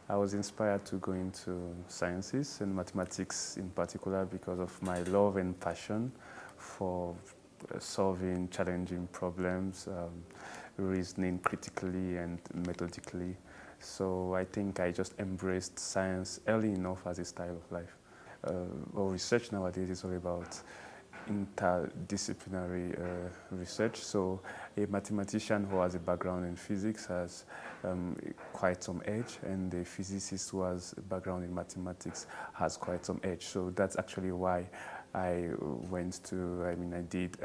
I was inspired to go into sciences and mathematics in particular because of my love and passion for solving challenging problems, reasoning critically and methodically. So I think I just embraced science early enough as a style of life. Well, research nowadays is all about interdisciplinary research. So a mathematician who has a background in physics has quite some edge, and a physicist who has a background in mathematics has quite some edge. So that's actually why I I did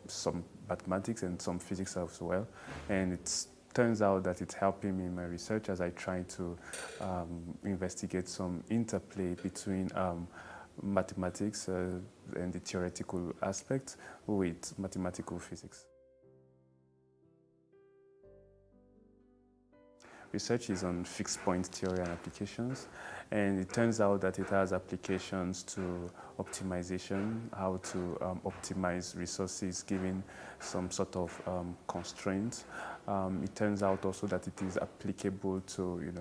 some mathematics and some physics as well. And it turns out that it's helping me in my research as I try to investigate some interplay between mathematics and the theoretical aspect with mathematical physics. Research is on fixed point theory and applications, and it turns out that it has applications to optimization, how to optimize resources given some sort of constraints. It turns out also that it is applicable to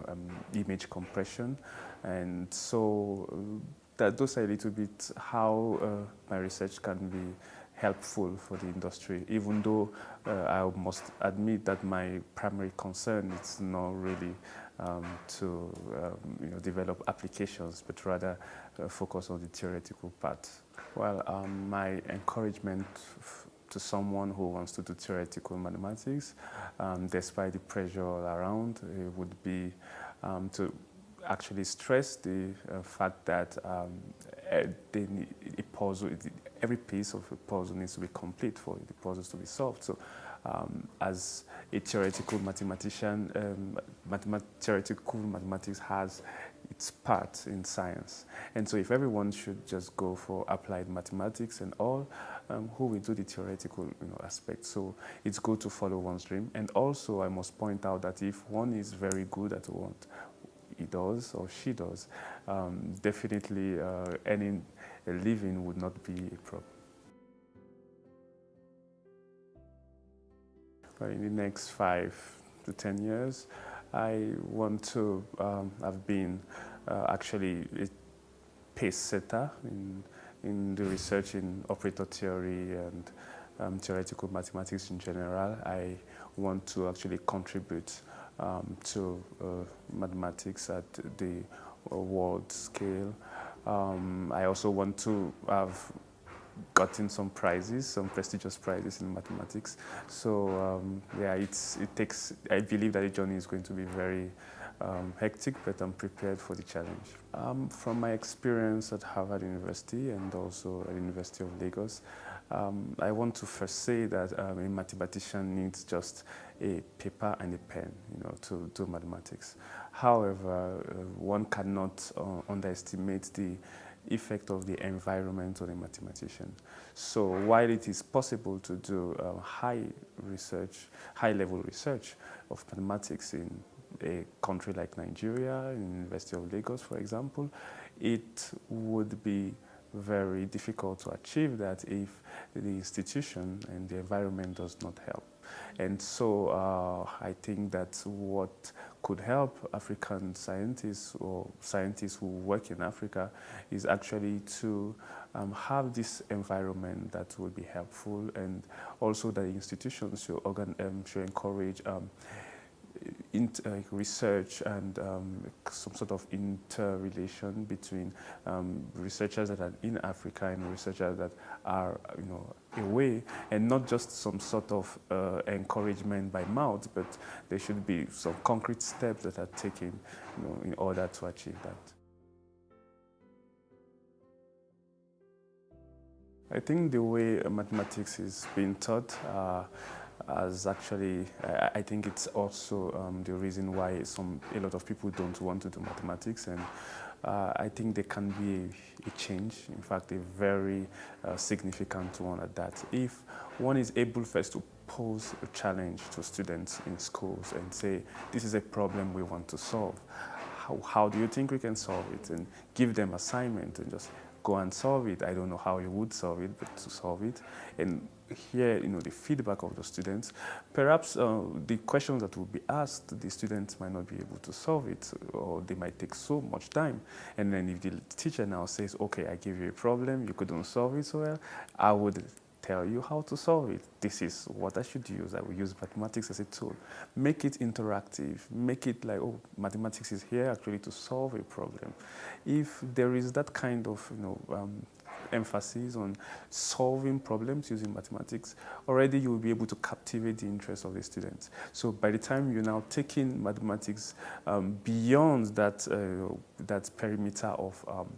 image compression, and so those are a little bit how my research can be helpful for the industry, even though I must admit that my primary concern is not really to develop applications, but rather focus on the theoretical part. Well, my encouragement to someone who wants to do theoretical mathematics, despite the pressure all around, it would be to actually stress the fact that every piece of a puzzle needs to be complete for the puzzles to be solved. So as a theoretical mathematician, theoretical mathematics has its part in science. And so if everyone should just go for applied mathematics and all, who will do the theoretical aspect? So it's good to follow one's dream. And also I must point out that if one is very good at what he does or she does, definitely earning a living would not be a problem. But in the next 5 to 10 years, I want to have been actually a pace setter in the research in operator theory and theoretical mathematics in general. I want to actually contribute to mathematics at the world scale. I also want to have gotten some prizes, some prestigious prizes in mathematics. So yeah, I believe that the journey is going to be very hectic, but I'm prepared for the challenge. From my experience at Harvard University and also at the University of Lagos, I want to first say that a mathematician needs just a paper and a pen, to do mathematics. However, one cannot underestimate the effect of the environment on a mathematician. So while it is possible to do high-level research of mathematics in a country like Nigeria, in the University of Lagos, for example, it would be very difficult to achieve that if the institution and the environment does not help. And so I think that what could help African scientists or scientists who work in Africa is actually to have this environment that will be helpful, and also that institutions should encourage research and some sort of interrelation between researchers that are in Africa and researchers that are away, and not just some sort of encouragement by mouth, but there should be some concrete steps that are taken in order to achieve that. I think the way mathematics is being taught I think it's also the reason why a lot of people don't want to do mathematics, and I think there can be a change, in fact a very significant one at that. If one is able first to pose a challenge to students in schools and say, this is a problem we want to solve, how do you think we can solve it, and give them assignment and just go and solve it. I don't know how you would solve it, but to solve it, and hear, the feedback of the students. Perhaps the questions that will be asked, the students might not be able to solve it, or they might take so much time. And then if the teacher now says, okay, I gave you a problem, you couldn't solve it so well, I would tell you how to solve it. This is what I should use. I will use mathematics as a tool. Make it interactive. Make it like, oh, mathematics is here actually to solve a problem. If there is that kind of, emphasis on solving problems using mathematics, already you will be able to captivate the interest of the students. So by the time you're now taking mathematics beyond that perimeter of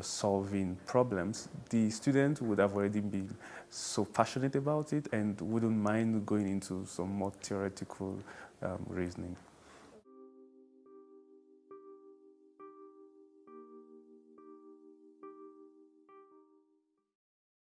solving problems, the student would have already been so passionate about it and wouldn't mind going into some more theoretical reasoning.